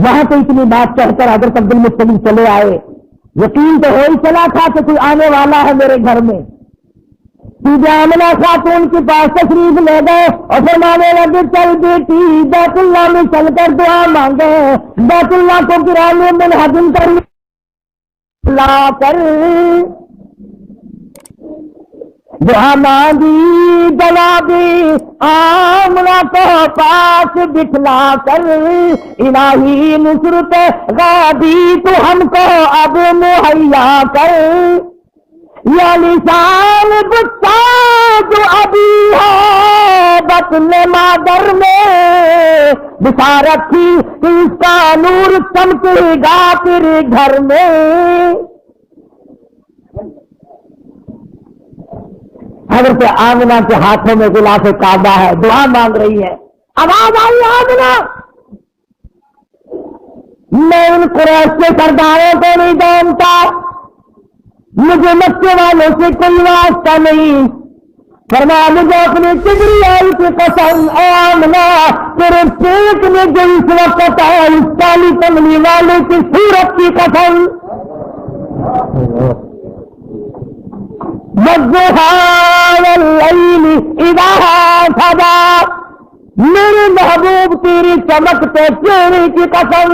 وہاں تو اتنی بات کہہ کر حضرت عبد المطلب چلے آئے. یقین تو ہو ہی چلا تھا کہ کوئی آنے والا ہے میرے گھر میں. بی آمنہ خاتون کے پاس تشریف لے گئے اور فرمانے لگے چل بیٹی بیت اللہ میں چل کر دعا مانگے. بیت اللہ کو گرانے میں حجم کر لا کر دعا مانگی جوابی آمنہ کو پاس بٹھلا کر الہی نصرت غادی تو ہم کو اب مہیا کر. یا لسان بچہ جو ابھی ہے بطن مادر میں بشارت تھی کہ اس کا نور چمکے گا تیرے گھر میں. حضرت آمنہ کے ہاتھوں میں غلاف کعبہ ہے, دعا مانگ رہی ہے. آواز آئی آمنہ میں ان قریش کے سرداروں کو نہیں جانتا, مجھے مکے والوں سے کوئی واسطہ نہیں. فرمایا مجھے اپنے کبریائی کی قسم اے آمنہ تیرے پیٹ میں جو اس وقت ہے اس کالی کملی والے کی صورت کی قسم. والضحى والليل اذا سجى میرے محبوب تیری چمکتے چہرے کی قسم.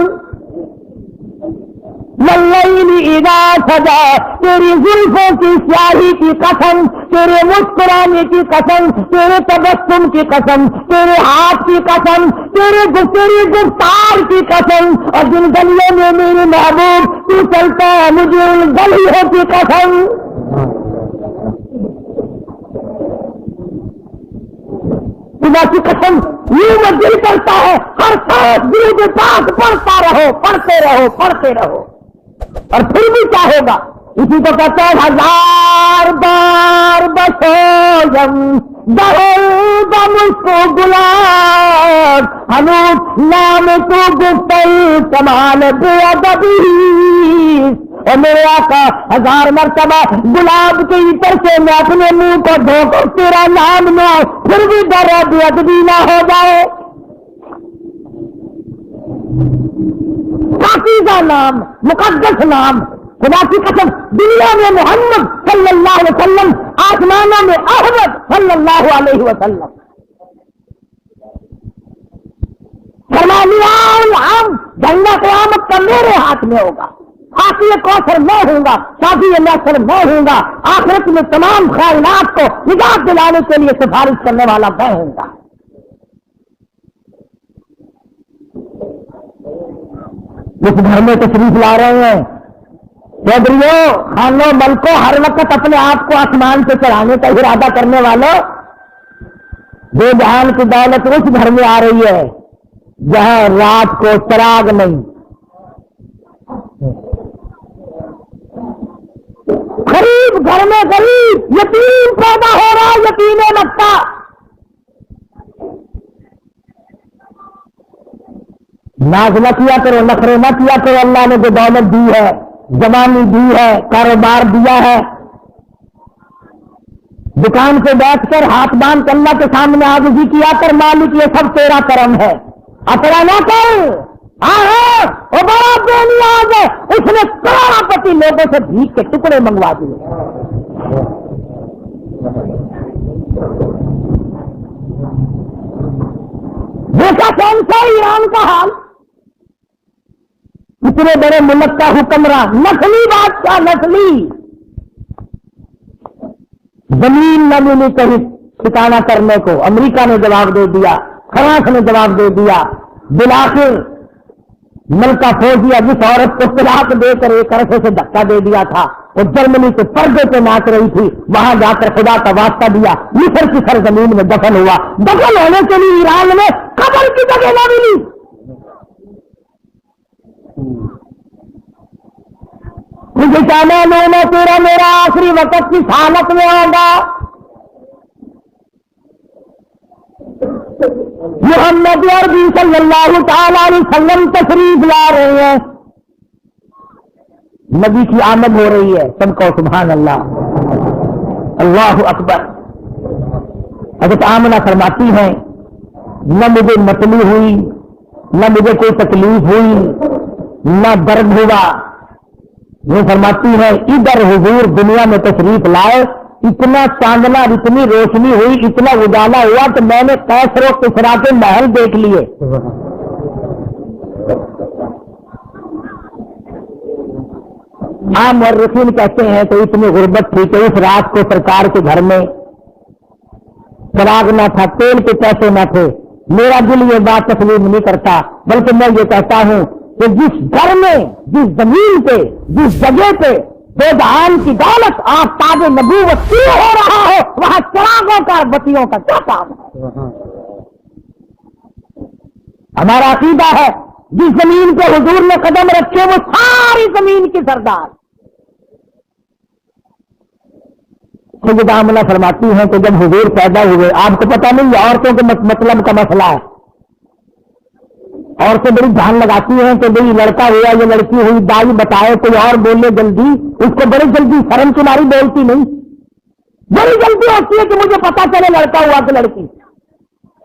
واللیل اذا سجا تیری زلفوں کی سیاہی کی قسم, تیرے مسکرانے کی قسم, تیرے تبسم کی قسم, تیرے ہاتھ کی قسم, تیری گفتار کی قسم, اور جن گلیوں میں میرے محبوب تو چلتا ہے مجھے ان گلیوں کی قسم. خدا کی قسم یہ وہ دل کرتا ہے ہر سانس دل کے پاس پڑھتا رہو, پڑھتے رہو, پڑھتے رہو. اور پھر بھی کیا ہوگا؟ اسی کو کہتے ہیں ہزار بار بسویم دم کو گلاب ہنوز نام تو گفتئی کمال بے ادبی. اور میرے آقا ہزار مرتبہ گلاب کے عطر سے میں اپنے منہ کو دھو کر تیرا نام نہ پھر بھی ڈر بے ادبی نہ ہو جائے. پاکیزہ نام, مقدس نام, خدا کی قسم دنیا میں محمد صلی اللہ علیہ وسلم, آسمانوں میں احمد صلی اللہ علیہ وسلم. فرمایا جنگا قیامت کا میرے ہاتھ میں ہوگا, حاصل کوثر میں ہوں گا, شافی محشر میں ہوں گا, آخرت میں تمام کائنات کو نجات دلانے کے لیے سفارش کرنے والا میں ہوں گا. اس گھر میں تشریف لا رہے ہیں چودھریوں, خانوں, ملکوں, ہر وقت اپنے آپ کو آسمان سے چڑھانے کا ارادہ کرنے والوں, دو جہان کی دولت اس گھر میں آ رہی ہے جہاں رات کو چراغ نہیں. غریب گھر میں غریب یتیم پیدا ہو رہا, یتیم مکہ. ناز نہ کیا کرو, نخرے نہ کیا کرو. اللہ نے جو دولت دی ہے, زمانی دی ہے, کاروبار دیا ہے, دکان پہ بیٹھ کر ہاتھ باندھ کر اللہ کے سامنے عاجزی کیا کر مالک یہ سب تیرا کرم ہے, اپنا نہ کر. ہاں وہ بڑا بے نیاز ہے, اس نے کروڑوں پتی لوگوں سے بھیک کے ٹکڑے منگوا دیے. دیکھا کون سا ایران کا حال, اتنے بڑے ملک کا حکمراں, نسلی بادشاہ, نسلی, زمین نہ ملی کہیں ٹھکانا کرنے کو. امریکہ نے جواب دے دیا, فرانس نے جواب دے دیا, بالآخر ملکہ فوجیہ جس عورت کو طلاق دے کر ایک عرصے سے دھکا دے دیا تھا وہ جرمنی کے پردے پہ ناچ رہی تھی, وہاں جا کر خدا کا واسطہ دیا, مصر کی سرزمین میں دفن ہوا. دفن ہونے کے لیے ایران میں قبر کی جگہ نہ ملی. مجھے کیا معلوم ہے تیرا میرا آخری وقت کس حالت میں آگا. محمد عربی صلی اللہ تعالی علیہ وسلم تشریف لا رہے ہیں, نبی کی آمد ہو رہی ہے. سب کو سبحان اللہ, اللہ اکبر. حضرت آمنہ فرماتی ہیں نہ مجھے متلی ہوئی نہ مجھے کوئی تکلیف ہوئی نہ درد ہوا. یہ فرماتی ہے ادھر حضور دنیا میں تشریف لائے, اتنا چاندنا اور اتنی روشنی ہوئی, اتنا اجالا ہوا کہ میں نے کیسر و کسرا کے محل دیکھ لیے. عام مورخین کہتے ہیں کہ اتنی غربت تھی کہ اس رات کو سرکار کے گھر میں چراغ نہ تھا, تیل کے پیسے نہ تھے. میرا دل یہ بات تسلیم نہیں کرتا, بلکہ میں یہ کہتا ہوں کہ جس گھر میں, جس زمین پہ, جس جگہ پہ دو جہان کی دولت آفتاب نبوت شروع ہو رہا ہے, وہاں چراغوں کا بتیوں کا کیا کام ہے؟ ہمارا عقیدہ ہے جس زمین پہ حضور نے قدم رکھے وہ ساری زمین کی سردار. سیدہ آمنہ فرماتی ہیں کہ جب حضور پیدا ہوئے, آپ کو پتہ نہیں عورتوں کے مطلب کا مسئلہ ہے, عورتیں بڑی دھیان لگاتی ہیں کہ بھئی لڑکا ہوا یا لڑکی ہوئی, دائی بتائے کوئی اور بولے جلدی, اس کو بڑی جلدی شرم تمہاری بولتی نہیں, بڑی جلدی ہوتی ہے کہ مجھے پتا چلے لڑکا ہوا کہ لڑکی.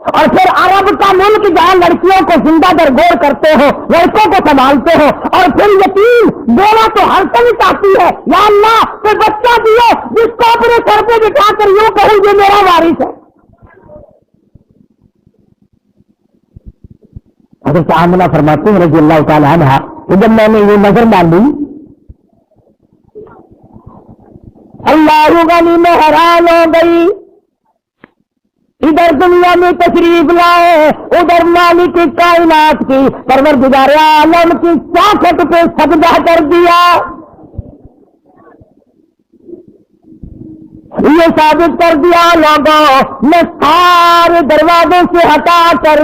اور پھر عرب کا ملک جہاں لڑکیوں کو زندہ درگور کرتے ہو, لڑکوں کو سنبھالتے ہو, اور پھر یتیم دینا تو ہر کمی چاہتی ہے, یا اللہ کوئی بچہ دیو جس کو اپنے سر پہ بٹھا کر یوں کہوں یہ میرا وارث ہے. حضرت آمنہ فرماتے ہیں رضی اللہ تعالیٰ عنہا کہ جب میں نے یہ نظر ڈالی, اللہ غنی میں حیران ہو گئی. ادھر دنیا میں تشریف لائے, ادھر مالک کائنات کی پروردگار عالم کی چاکت پہ سجدہ کر دیا. یہ ثابت کر دیا لوگوں میں سارے دروازوں سے ہٹا کر,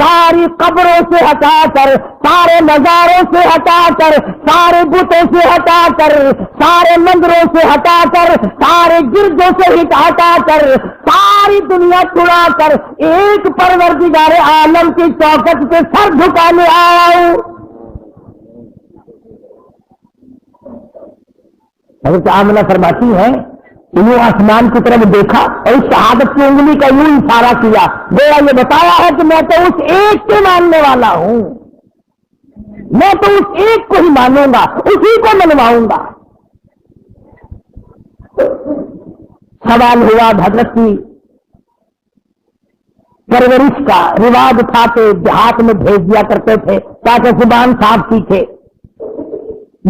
ساری قبروں سے ہٹا کر, سارے نظاروں سے ہٹا کر, سارے بتوں سے ہٹا کر, سارے مندروں سے ہٹا کر, سارے گرجوں سے ہٹا کر, ساری دنیا چھڑا کر ایک پروردگار عالم کی چوکٹ سے سر جھکانے آیا ہوں. حضرت آمنہ فرماتی ہیں یوں آسمان کی طرف دیکھا اور اس شہادت کی انگلی کا یوں اشارہ کیا, گویا یہ بتایا ہے کہ میں تو اس ایک کے ماننے والا ہوں, میں تو اس ایک کو ہی مانوں گا, اسی کو منواؤں گا. سوال ہوا حضرت کی پرورش کا. رواج تھا کہ دیہات میں بھیج دیا کرتے تھے تاکہ زبان صاف سیکھے.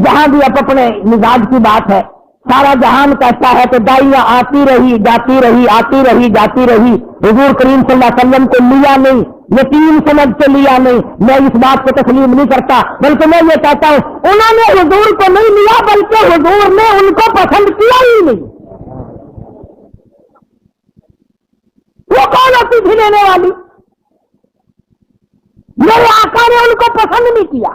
جہاں بھی اب اپنے مزاج کی بات ہے, سارا جہان کہتا ہے کہ دائیاں آتی رہی جاتی رہی, آتی رہی جاتی رہی, حضور کریم صلی اللہ علیہ وسلم کو لیا نہیں, یتیم سمجھ کے لیا نہیں. میں اس بات کو تسلیم نہیں کرتا, بلکہ میں یہ کہتا ہوں انہوں نے حضور کو نہیں لیا بلکہ حضور نے ان کو پسند کیا ہی نہیں. وہ کون ہوتی تھی لینے والی؟ میرے آقا نے ان کو پسند نہیں کیا.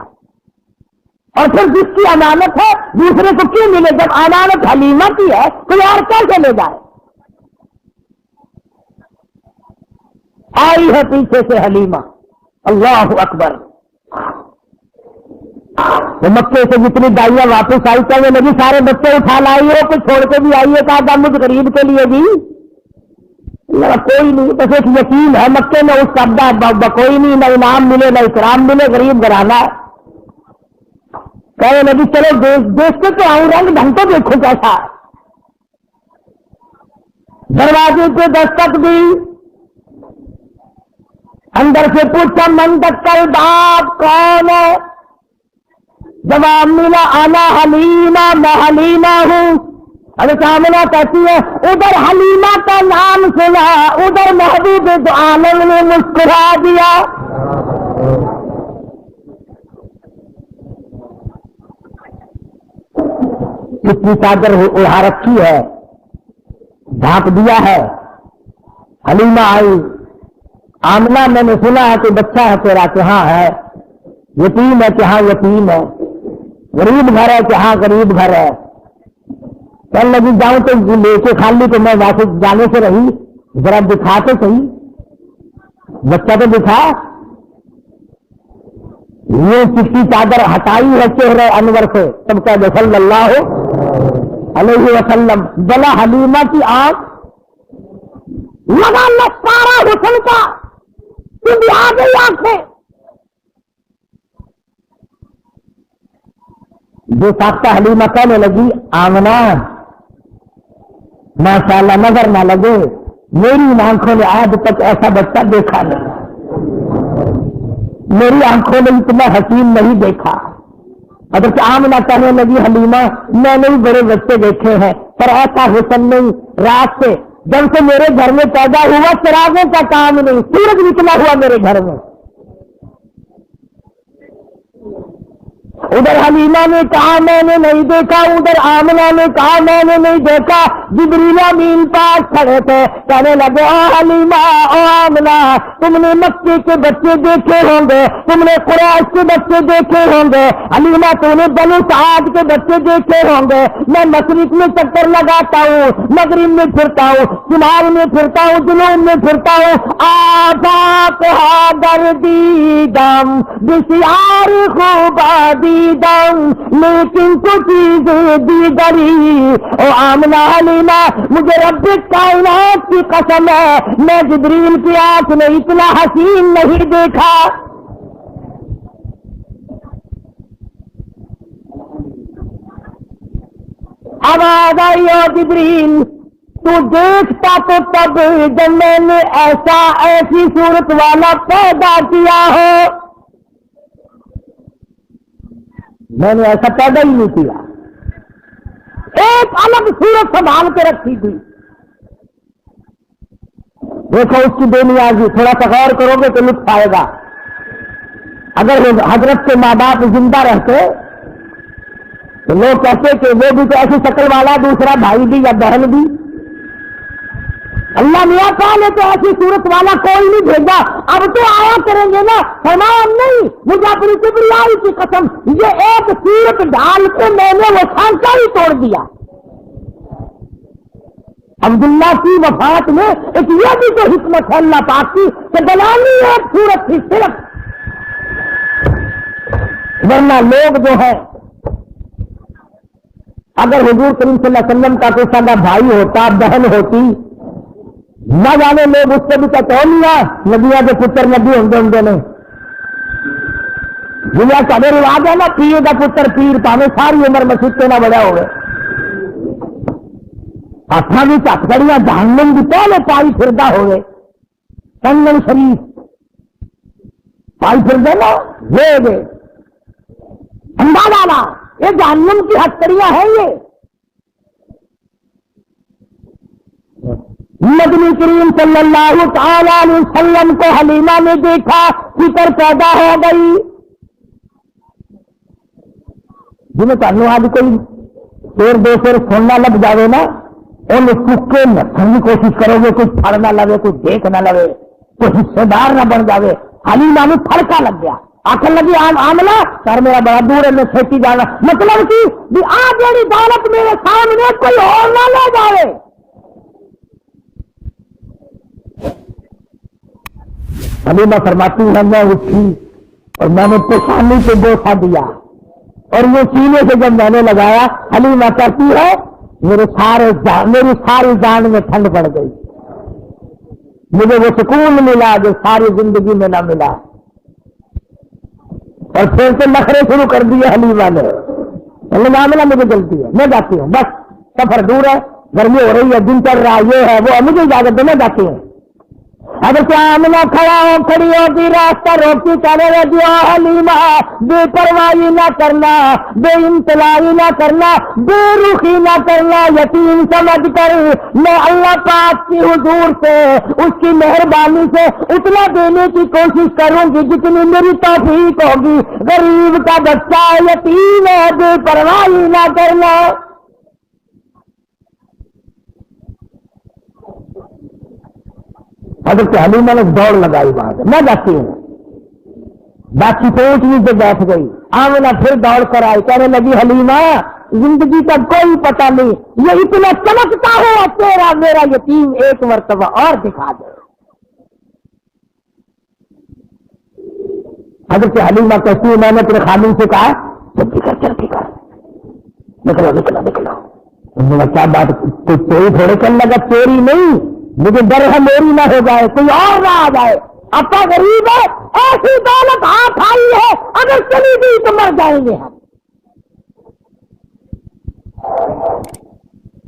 اور پھر جس کی امانت ہے دوسرے کو کیوں ملے؟ جب امانت حلیمہ کی ہے کوئی اور کیسے لے جائے؟ آئی ہے پیچھے سے حلیمہ, اللہ اکبر. تو مکے سے جتنی دائیاں واپس آئی کہنے لگی سارے بچے اٹھا لائی ہو, کچھ چھوڑ کے بھی آئیے, کہا مجھ غریب کے لیے بھی کوئی نہیں, بس ایک یتیم ہے مکے میں, اس کا کوئی نہیں, نہ انعام ملے نہ اکرام ملے, غریب گھرانہ ہے. کہنے لگی چلو دیکھتے تو آؤں, رنگ ڈھنگ تو دیکھو کیسا. دروازے پہ دستک دی, اندر سے پوچھا من دکل باب کون ہے؟ جواب ملا انا حلیمہ, میں حلیمہ ہوں. حضرت آمنہ کہتی ہے ادھر حلیمہ کا نام سنا, ادھر محبوب دو عالم نے مسکرا دیا. کتنی چادر اڑا رکھی ہے, ڈھانپ دیا ہے. حلیمہ آئی, آمنہ میں نے سنا ہے کہ بچہ ہے تیرا, کہ ہاں ہے. یتیم ہے کہ ہاں یتیم ہے. غریب گھر ہے کہ ہاں غریب گھر ہے. کہنے لگی جاؤں تو لے کے خالی تو میں واپس جانے سے رہی, ذرا دکھا تو صحیح, بچہ تو دکھا. یہ چٹی چادر ہٹائی ہے چہرے انور سے, تب کہہ دے صلی اللہ علیہ وسلم. بلا حلیمہ کی آنکھ لگا سارا حسن کا, تو بھی آ گئی آنکھیں. بے ساختہ حلیمہ کہنے لگی آمنہ ماشاءاللہ نظر نہ لگے، میری آنکھوں نے آج تک ایسا بچہ دیکھا نہیں، میری آنکھوں نے اتنا حسین نہیں دیکھا۔ حضرت آمنہ کہنے لگی حلیمہ میں نے بڑے بچے دیکھے ہیں پر ایسا حسن نہیں، رات سے جب سے میرے گھر میں پیدا ہوا چراغوں کا کام نہیں، سورج نکلا ہوا میرے گھر میں۔ ادھر حلیمہ نے کہا میں نے نہیں دیکھا، ادھر آمنہ نے کہا میں نے نہیں دیکھا۔ جبریل امین پاس کھڑے تھے، کہنے لگے او حلیمہ او آمنہ تم نے مکے کے بچے دیکھے ہوں گے، تم نے قریش کے بچے دیکھے ہوں گے، حلیمہ تو نے بنو سعد کے بچے دیکھے ہوں گے۔ میں مشرق میں چکر لگاتا ہوں، مغرب میں پھرتا ہوں، شمال میں پھرتا ہوں، جنوب میں پھرتا ہوں، آفاق ہادر دیدم بسیار خوبادی لیکن تو چیزیں دیگری۔ او آمنہ حلیمہ مجھے رب کائنات کی قسم ہے میں جبریل کی آنکھ نے اتنا حسین نہیں دیکھا۔ آواز آئی او جبریل تو دیکھتا تو تب جب میں نے ایسی صورت والا پیدا کیا ہو، میں نے ایسا پیدا ہی نہیں کیا، ایک الگ صورت سنبھال کے رکھی تھی۔ دیکھو اس کی بے نیازی، تھوڑا سا غور کرو گے تو لطف آئے گا۔ اگر حضرت کے ماں باپ زندہ رہتے تو لوگ کہتے کہ وہ بھی تو ایسی شکل والا دوسرا بھائی بھی یا بہن بھی، اللہ میاں پہلے تو ایسی صورت والا کوئی نہیں بھیجا، اب تو آیا کریں گے نا۔ فرمایا نہیں، مجھے اپنی کبریائی کی قسم یہ ایک صورت ڈال کے میں نے وہ سانچہ ہی توڑ دیا۔ عبداللہ کی وفات میں ایک یہ بھی تو حکمت ہے اللہ پاک کی کہ بلانی ایک صورت تھی صرف، ورنہ لوگ جو ہے اگر حضور کریم صلی اللہ علیہ وسلم کا کوئی سگا بھائی ہوتا بہن ہوتی نہ جانے لوگ اس سے بھی کہتے ہو لیا نبیاں کے پتر نبی ہوں گے نہیں، دنیا کا رواج ہے نا پیر کا پتر پیر پانے ساری عمر مسجد سے نہ بڑا ہو گئے، ہاتھوں بھی چکڑیاں جہنم بھی پہلے پائی پھردا ہوئے، کنگن شریف پائی پھر دے نا لے انڈا ڈالا، یہ جہنم کی ہتھکڑیاں ہیں۔ یہ نبی کریم صلی اللہ تعالی علیہ وسلم کو حلیمہ نے دیکھا، فکر پیدا ہو گئی۔ جنہیں کہنے آج کوئی پیر دو پیر سننا لگ جاوے نا ان چکے نسن کی کوشش کرو گے، کچھ پھڑ نہ لگے، کچھ دیکھ نہ لگے، کوئی حصے دار نہ بن جاوے۔ حلیمہ میں پھڑکا لگ گیا، آخر لگی آمنہ سر میرا بڑا دور ہے میں چھیتی جانا، مطلب کہ آ جڑی دولت میرے سامنے کوئی اور نہ لے جاوے۔ حلیمہ فرماتی ہے میں اٹھی اور میں نے پیشانی سے بوسہ دیا اور یہ سینے سے جب میں نے لگایا، حلیمہ کہتی ہے میری ساری جان میں ٹھنڈ پڑ گئی، مجھے وہ سکون ملا جو ساری زندگی میں نہ ملا۔ اور پھر سے نخرے شروع کر دیے حلیمہ نے، معاملہ مجھے جلدی ہے میں جاتی ہوں، بس سفر دور ہے، گرمی ہو رہی ہے، دن چل رہا ہے، یہ ہے وہ ہے، مجھے اجازت دے میں جاتی ہوں۔ اگر آمنہ کھڑی ہوگی راستہ روکتی کرے لگی حلیمہ بے پرواہی نہ کرنا، بے انتلائی نہ کرنا، بے رخی نہ کرنا، یتیم سمجھ کر میں اللہ پاک کی حضور سے اس کی مہربانی سے اتنا دینے کی کوشش کروں گی جتنی میری توفیق ہوگی۔ غریب کا بچہ یتیم ہے، بے پرواہی نہ کرنا۔ حضرت حلیمہ نے دوڑ لگائی وہاں سے، میں جاتی ہوں، باقی سوچ نیچے بیٹھ گئی۔ آمنہ پھر دوڑ کر آئی، کہنے لگی حلیمہ زندگی کا کوئی پتہ نہیں، یہ اتنا چمکتا ہوا تیرا میرا یتیم ایک مرتبہ اور دکھا دے۔ حضرت حلیمہ کہتی ہے میں نے اپنے خادم سے کہا جلدی کر جلدی کر، نکلو نکلو نکلو۔ انہوں نے کیا بات تیری تھوڑے چلنے لگا، تیری نہیں، مجھے ڈر ہے میری نہ ہو جائے، کوئی اور نہ آ جائے، اپا غریب ہے، ایسی دولت ہاتھ آئی ہے اگر چلی گئی تو مر جائیں گے ہم۔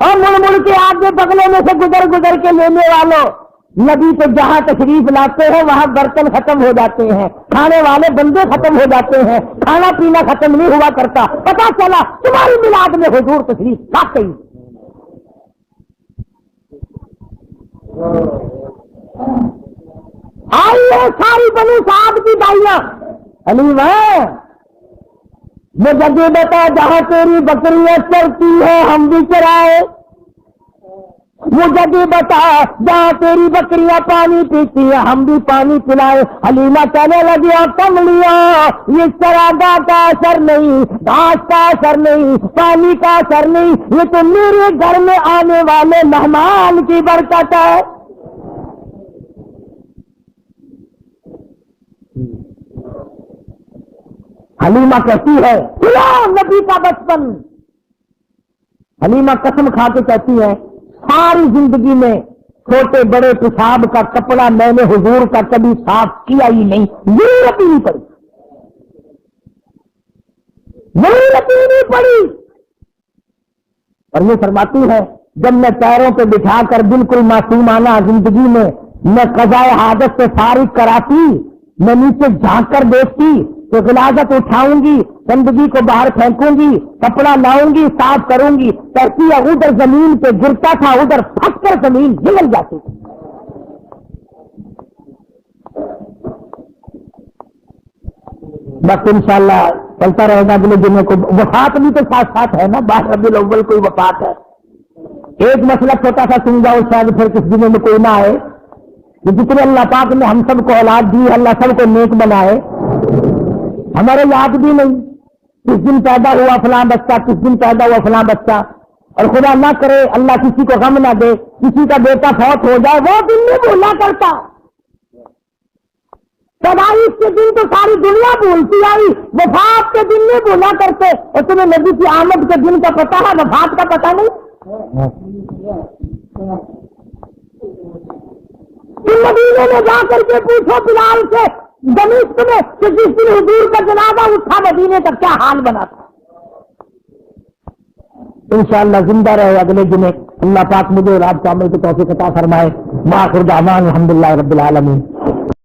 اور مڑ مڑ کے آگے بغلوں میں سے گزر گزر کے لینے والوں، نبی تو جہاں تشریف لاتے ہیں وہاں برتن ختم ہو جاتے ہیں، کھانے والے بندے ختم ہو جاتے ہیں، کھانا پینا ختم نہیں ہوا کرتا، پتا چلا تمہاری میلاد میں حضور تشریف لاتے ہی۔ آئیے ساری بنو سعد کی بھائیاں، حلیمہ وہ جگہ بتا جہاں تیری بکریاں چرتی ہیں ہم بھی چرائے، وہ جگہ بتا جہاں تیری بکریاں پانی پیتی ہیں ہم بھی پانی پلائے۔ حلیمہ کہنے لگی اور کملیاں یہ چراگاہ کا اثر نہیں، گھاس کا اثر نہیں، پانی کا اثر نہیں، یہ تو میرے گھر میں آنے والے مہمان کی برکت ہے۔ حلیمہ کہتی ہے سنا نبی کا بچپن، حلیمہ قسم کھا کے کہتی ہے ساری زندگی میں چھوٹے بڑے پیشاب کا کپڑا میں نے حضور کا کبھی صاف کیا ہی نہیں، ضرورت ہی نہیں پڑی، ضرورت ہی نہیں پڑی۔ اور یہ فرماتی ہے جب میں پیروں پہ بٹھا کر بالکل معصومانہ زندگی میں قضائے حاجت سے فارغ کراتی، میں نیچے جھانک کر دیکھتی تو غلاظت اٹھاؤں گی، گندگی کو باہر پھینکوں گی، کپڑا لاؤں گی، صاف کروں گی، کہتی ہے ادھر زمین پہ گرتا تھا ادھر پھٹ کر زمین جل جاتی تھی۔ بس انشاءاللہ چلتا رہے گا اگلے دنوں کو، وفات بھی تو ساتھ ساتھ ہے نا، 12 ربیع الاول کوئی وفات ہے۔ ایک مسئلہ چھوٹا سا سن جاؤ شاید پھر کس دنوں میں کوئی نہ آئے، کہ جتنے اللہ پاک نے ہم سب کو اولاد دی، اللہ سب کو نیک بنائے، ہمارے یاد بھی نہیں کس دن پیدا ہوا فلاں بچہ، کس دن پیدا ہوا فلاں بچہ، اور خدا نہ کرے اللہ کسی کو غم نہ دے کسی کا بیٹا فوت ہو جائے، وہ دن نہیں بھولا کرتا۔ پیدائش کے دن تو ساری دنیا بھولتی آئی، وفات کے دن نہیں بھولا کرتے۔ اور تمہیں نبی کی آمد کے دن کا پتہ ہے، وفات کا پتہ نہیں؟ تم مدینے میں جا کر کے پوچھو بلال سے دمشق میں کہ جس دن حضور کا جنازہ اٹھا مدینے کا کیا حال بنا تھا۔ انشاءاللہ زندہ رہے اگلے دن، اللہ پاک مجھے رات کو عمل کی توفیق عطا فرمائے۔ وآخر دعوانا الحمدللہ رب العالمین۔